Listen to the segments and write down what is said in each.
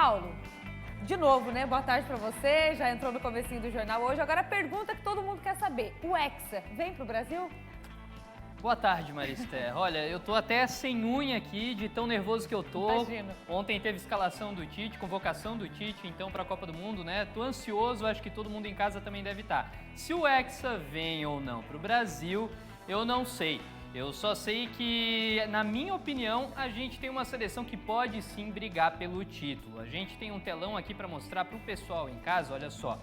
Paulo, de novo, né? Boa tarde pra você. Já entrou no comecinho do jornal hoje. Agora a pergunta que todo mundo quer saber. O Hexa vem pro Brasil? Boa tarde, Maristé. Olha, eu tô até sem unha aqui, de tão nervoso que eu tô. Imagino. Ontem teve escalação do Tite, convocação do Tite, então, para a Copa do Mundo, né? Tô ansioso, acho que todo mundo em casa também deve estar. Se o Hexa vem ou não pro Brasil, eu não sei. Eu só sei que, na minha opinião, a gente tem uma seleção que pode sim brigar pelo título. A gente tem um telão aqui para mostrar pro pessoal em casa, olha só.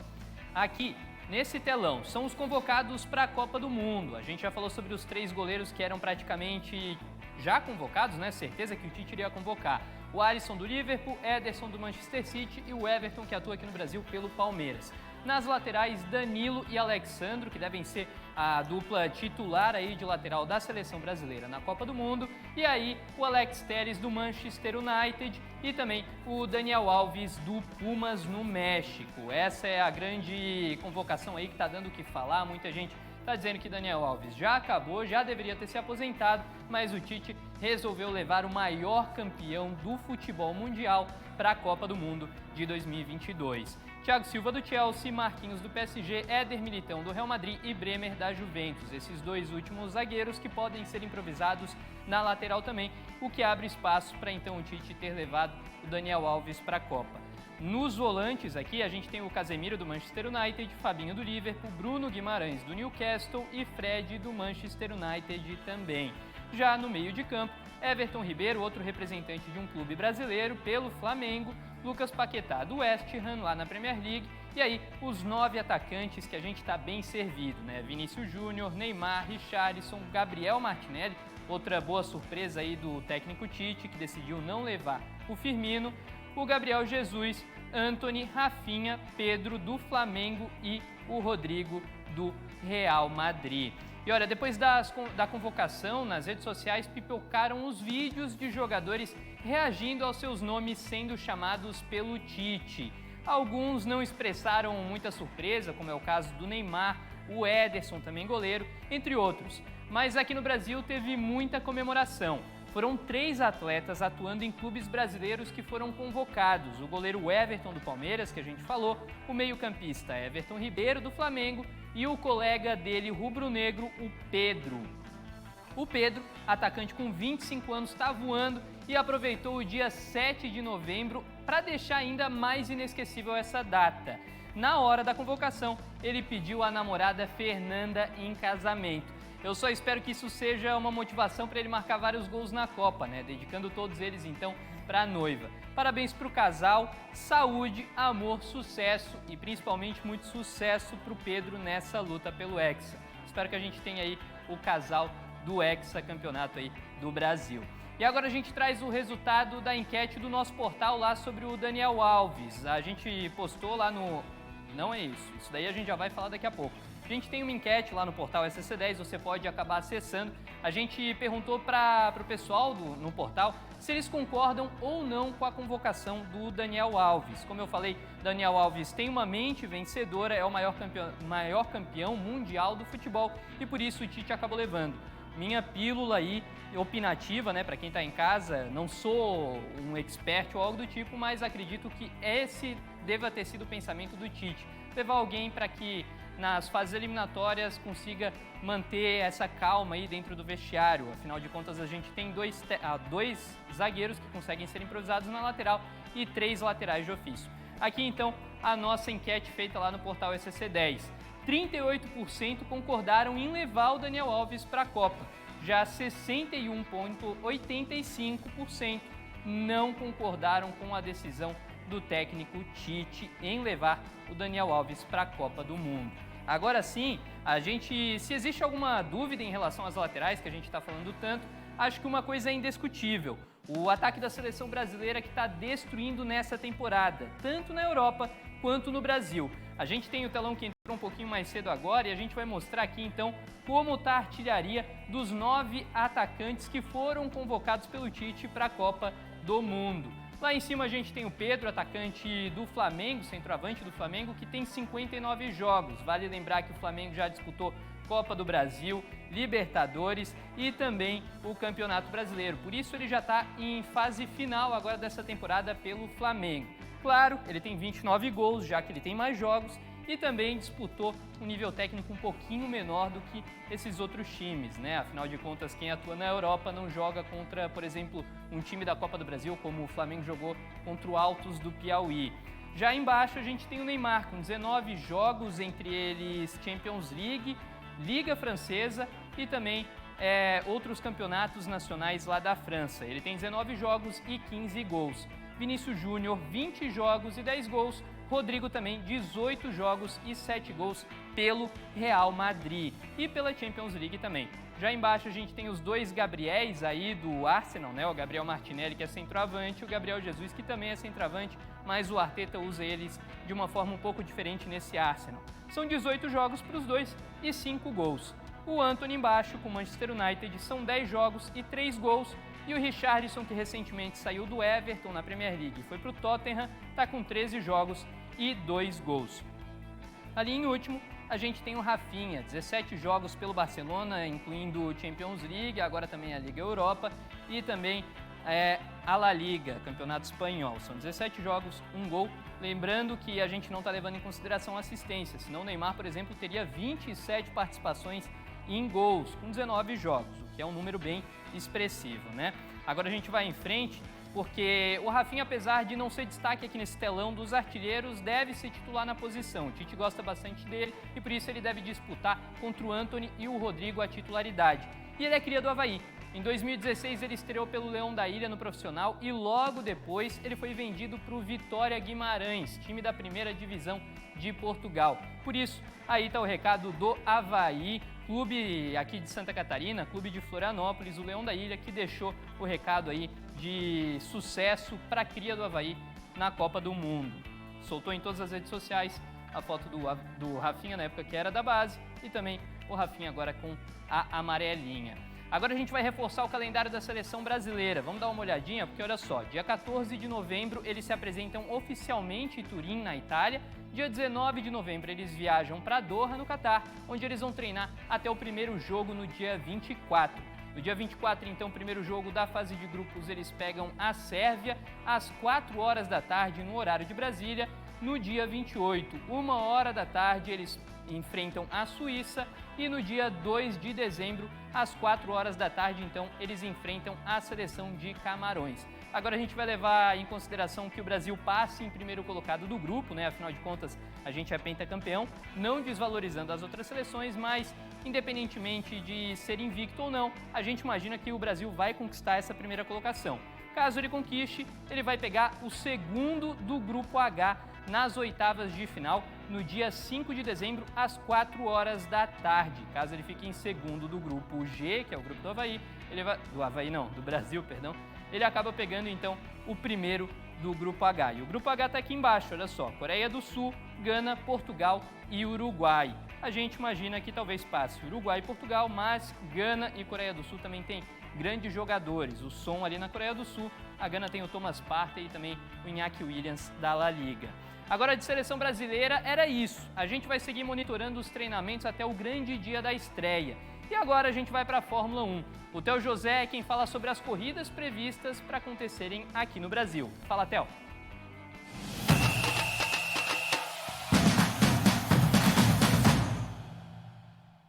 Aqui, nesse telão, são os convocados para a Copa do Mundo. A gente já falou sobre os 3 goleiros que eram praticamente já convocados, né? Certeza que o Tite iria convocar. O Alisson do Liverpool, Ederson do Manchester City e o Everton, que atua aqui no Brasil pelo Palmeiras. Nas laterais, Danilo e Alexandro, que devem ser a dupla titular aí de lateral da seleção brasileira na Copa do Mundo. E aí, o Alex Telles do Manchester United e também o Daniel Alves do Pumas no México. Essa é a grande convocação aí que tá dando o que falar. Muita gente tá dizendo que Daniel Alves já acabou, já deveria ter se aposentado, mas o Tite resolveu levar o maior campeão do futebol mundial para a Copa do Mundo de 2022. Thiago Silva do Chelsea, Marquinhos do PSG, Éder Militão do Real Madrid e Bremer da Juventus. Esses 2 últimos zagueiros que podem ser improvisados na lateral também, o que abre espaço para então o Tite ter levado o Daniel Alves para a Copa. Nos volantes aqui a gente tem o Casemiro do Manchester United, Fabinho do Liverpool, Bruno Guimarães do Newcastle e Fred do Manchester United também. Já no meio de campo, Everton Ribeiro, outro representante de um clube brasileiro pelo Flamengo, Lucas Paquetá do West Ham lá na Premier League e aí os 9 atacantes que a gente está bem servido, né? Vinícius Júnior, Neymar, Richarlison, Gabriel Martinelli, outra boa surpresa aí do técnico Tite que decidiu não levar o Firmino, o Gabriel Jesus, Antony, Rafinha, Pedro do Flamengo e o Rodrigo do Real Madrid. E olha, depois da convocação, nas redes sociais pipocaram os vídeos de jogadores reagindo aos seus nomes sendo chamados pelo Tite. Alguns não expressaram muita surpresa, como é o caso do Neymar, o Ederson, também goleiro, entre outros. Mas aqui no Brasil teve muita comemoração. Foram 3 atletas atuando em clubes brasileiros que foram convocados. O goleiro Everton do Palmeiras, que a gente falou, o meio-campista Everton Ribeiro do Flamengo e o colega dele rubro-negro, o Pedro. O Pedro, atacante com 25 anos, está voando e aproveitou o dia 7 de novembro para deixar ainda mais inesquecível essa data. Na hora da convocação, ele pediu a namorada Fernanda em casamento. Eu só espero que isso seja uma motivação para ele marcar vários gols na Copa, né? Dedicando todos eles, então, para a noiva. Parabéns para o casal, saúde, amor, sucesso e principalmente muito sucesso para o Pedro nessa luta pelo Hexa. Espero que a gente tenha aí o casal do Hexa Campeonato aí do Brasil. E agora a gente traz o resultado da enquete do nosso portal lá sobre o Daniel Alves. A gente postou lá no... Não é isso daí a gente já vai falar daqui a pouco. A gente tem uma enquete lá no portal SC10, você pode acabar acessando. A gente perguntou para o pessoal no portal se eles concordam ou não com a convocação do Daniel Alves. Como eu falei, Daniel Alves tem uma mente vencedora, é o maior campeão mundial do futebol e por isso o Tite acabou levando. Minha pílula aí, opinativa, né, para quem está em casa, não sou um expert ou algo do tipo, mas acredito que esse deva ter sido o pensamento do Tite. Levar alguém para que nas fases eliminatórias consiga manter essa calma aí dentro do vestiário. Afinal de contas, a gente tem 2 zagueiros que conseguem ser improvisados na lateral e 3 laterais de ofício. Aqui, então, a nossa enquete feita lá no portal SC10. 38% concordaram em levar o Daniel Alves para a Copa. Já 61,85% não concordaram com a decisão do técnico Tite em levar o Daniel Alves para a Copa do Mundo. Agora sim, se existe alguma dúvida em relação às laterais, que a gente está falando tanto, acho que uma coisa é indiscutível. O ataque da seleção brasileira que está destruindo nessa temporada, tanto na Europa quanto no Brasil. A gente tem o telão que entrou um pouquinho mais cedo agora e a gente vai mostrar aqui então como está a artilharia dos 9 atacantes que foram convocados pelo Tite para a Copa do Mundo. Lá em cima a gente tem o Pedro, atacante do Flamengo, centroavante do Flamengo, que tem 59 jogos. Vale lembrar que o Flamengo já disputou Copa do Brasil, Libertadores e também o Campeonato Brasileiro. Por isso ele já está em fase final agora dessa temporada pelo Flamengo. Claro, ele tem 29 gols, já que ele tem mais jogos, e também disputou um nível técnico um pouquinho menor do que esses outros times, né? Afinal de contas, quem atua na Europa não joga contra, por exemplo, um time da Copa do Brasil, como o Flamengo jogou contra o Altos do Piauí. Já embaixo a gente tem o Neymar, com 19 jogos, entre eles Champions League, Liga Francesa e também outros campeonatos nacionais lá da França. Ele tem 19 jogos e 15 gols. Vinícius Júnior, 20 jogos e 10 gols. Rodrigo também, 18 jogos e 7 gols pelo Real Madrid e pela Champions League também. Já embaixo a gente tem os dois Gabriéis aí do Arsenal, né? O Gabriel Martinelli, que é centroavante, e o Gabriel Jesus, que também é centroavante, mas o Arteta usa eles de uma forma um pouco diferente nesse Arsenal. São 18 jogos para os dois e 5 gols. O Antony embaixo com o Manchester United são 10 jogos e 3 gols. E o Richarlison, que recentemente saiu do Everton na Premier League e foi para o Tottenham, está com 13 jogos e 2 gols. Ali em último, a gente tem o Rafinha, 17 jogos pelo Barcelona, incluindo o Champions League, agora também a Liga Europa e também a La Liga, Campeonato Espanhol. São 17 jogos, 1 gol. Lembrando que a gente não está levando em consideração assistência, senão o Neymar, por exemplo, teria 27 participações em gols, com 19 jogos, o que é um número bem expressivo, né? Agora a gente vai em frente, porque o Rafinha, apesar de não ser destaque aqui nesse telão dos artilheiros, deve se titular na posição. O Tite gosta bastante dele e por isso ele deve disputar contra o Antony e o Rodrigo a titularidade. E ele é cria do Avaí. Em 2016 ele estreou pelo Leão da Ilha no profissional e logo depois ele foi vendido para o Vitória Guimarães, time da primeira divisão de Portugal. Por isso, aí está o recado do Avaí, clube aqui de Santa Catarina, clube de Florianópolis, o Leão da Ilha, que deixou o recado aí de sucesso para a cria do Avaí na Copa do Mundo. Soltou em todas as redes sociais a foto do Rafinha na época que era da base e também o Rafinha agora com a amarelinha. Agora a gente vai reforçar o calendário da seleção brasileira. Vamos dar uma olhadinha, porque olha só, dia 14 de novembro eles se apresentam oficialmente em Turim, na Itália. Dia 19 de novembro eles viajam para Doha, no Catar, onde eles vão treinar até o primeiro jogo no dia 24. No dia 24, então, primeiro jogo da fase de grupos, eles pegam a Sérvia às 4 horas da tarde no horário de Brasília. No dia 28, 1 hora da tarde, eles enfrentam a Suíça e no dia 2 de dezembro, às 4 horas da tarde, então, eles enfrentam a seleção de Camarões. Agora a gente vai levar em consideração que o Brasil passe em primeiro colocado do grupo, né? Afinal de contas, a gente é pentacampeão, não desvalorizando as outras seleções, mas independentemente de ser invicto ou não, a gente imagina que o Brasil vai conquistar essa primeira colocação. Caso ele conquiste, ele vai pegar o segundo do grupo H nas oitavas de final, no dia 5 de dezembro, às 4 horas da tarde. Caso ele fique em segundo do grupo G, que é o grupo do Avaí, do Brasil, perdão, ele acaba pegando então o primeiro do grupo H. E o grupo H está aqui embaixo, olha só, Coreia do Sul, Gana, Portugal e Uruguai. A gente imagina que talvez passe Uruguai e Portugal, mas Gana e Coreia do Sul também tem grandes jogadores. O Son ali na Coreia do Sul, a Gana tem o Thomas Partey e também o Iñaki Williams da La Liga. Agora, de seleção brasileira, era isso. A gente vai seguir monitorando os treinamentos até o grande dia da estreia. E agora a gente vai para a Fórmula 1. O Theo José é quem fala sobre as corridas previstas para acontecerem aqui no Brasil. Fala, Theo.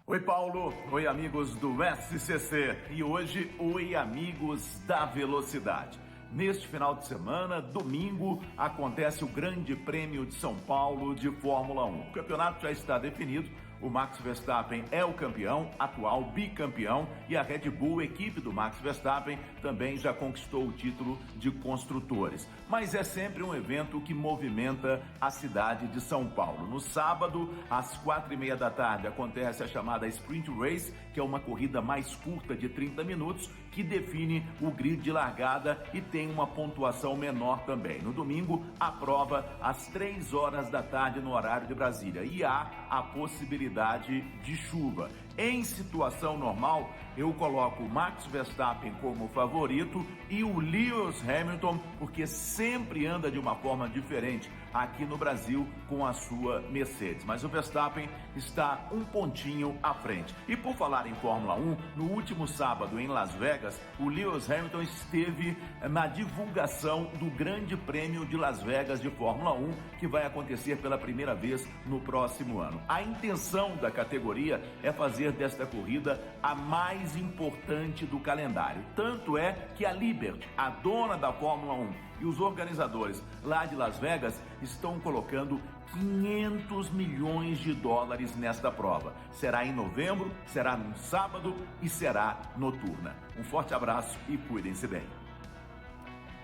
Oi, Paulo. Oi, amigos do SCC. E hoje, oi, amigos da Velocidade. Neste final de semana, domingo, acontece o Grande Prêmio de São Paulo de Fórmula 1. O campeonato já está definido. O Max Verstappen é o campeão, atual bicampeão, e a Red Bull, equipe do Max Verstappen, também já conquistou o título de construtores. Mas é sempre um evento que movimenta a cidade de São Paulo. No sábado, às 4h30 da tarde, acontece a chamada Sprint Race, que é uma corrida mais curta de 30 minutos, que define o grid de largada e tem uma pontuação menor também. No domingo, a prova às 3 horas da tarde no horário de Brasília. E há a possibilidade de chuva. Em situação normal, eu coloco o Max Verstappen como favorito e o Lewis Hamilton, porque sempre anda de uma forma diferente aqui no Brasil com a sua Mercedes. Mas o Verstappen está um pontinho à frente. E por falar em Fórmula 1, no último sábado em Las Vegas, o Lewis Hamilton esteve na divulgação do Grande Prêmio de Las Vegas de Fórmula 1, que vai acontecer pela primeira vez no próximo ano. A intenção da categoria é fazer desta corrida a mais importante do calendário. Tanto é que a Liberty, a dona da Fórmula 1, e os organizadores lá de Las Vegas estão colocando 500 milhões de dólares nesta prova. Será em novembro, será no sábado e será noturna. Um forte abraço e cuidem-se bem.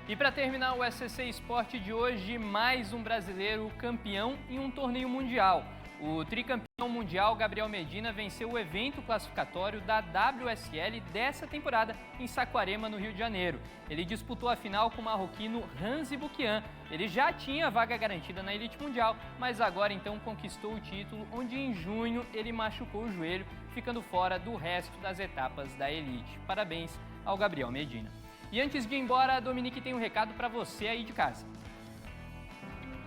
E para terminar o SCC Esporte de hoje, mais um brasileiro campeão em um torneio mundial. O tricampeão mundial Gabriel Medina venceu o evento classificatório da WSL dessa temporada em Saquarema, no Rio de Janeiro. Ele disputou a final com o marroquino Hanzi Boukian. Ele já tinha vaga garantida na elite mundial, mas agora então conquistou o título, onde em junho ele machucou o joelho, ficando fora do resto das etapas da elite. Parabéns ao Gabriel Medina. E antes de ir embora, a Dominique tem um recado para você aí de casa.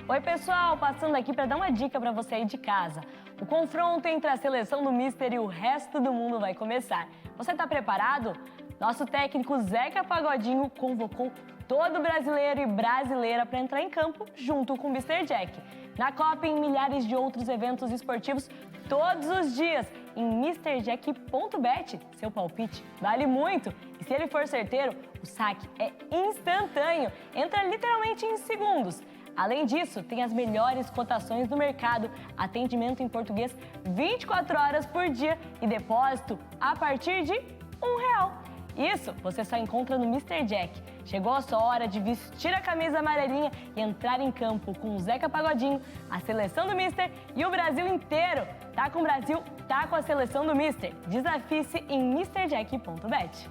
Oi pessoal, passando aqui para dar uma dica para você aí de casa. O confronto entre a seleção do Mister e o resto do mundo vai começar. Você está preparado? Nosso técnico Zeca Pagodinho convocou todo brasileiro e brasileira para entrar em campo junto com o Mr. Jack. Na Copa e em milhares de outros eventos esportivos todos os dias em MrJack.bet. Seu palpite vale muito e se ele for certeiro, o saque é instantâneo. Entra literalmente em segundos. Além disso, tem as melhores cotações do mercado, atendimento em português 24 horas por dia e depósito a partir de R$1. Isso você só encontra no Mr. Jack. Chegou a sua hora de vestir a camisa amarelinha e entrar em campo com o Zeca Pagodinho, a seleção do Mister e o Brasil inteiro. Tá com o Brasil, tá com a seleção do Mister. Desafie-se em MrJack.bet.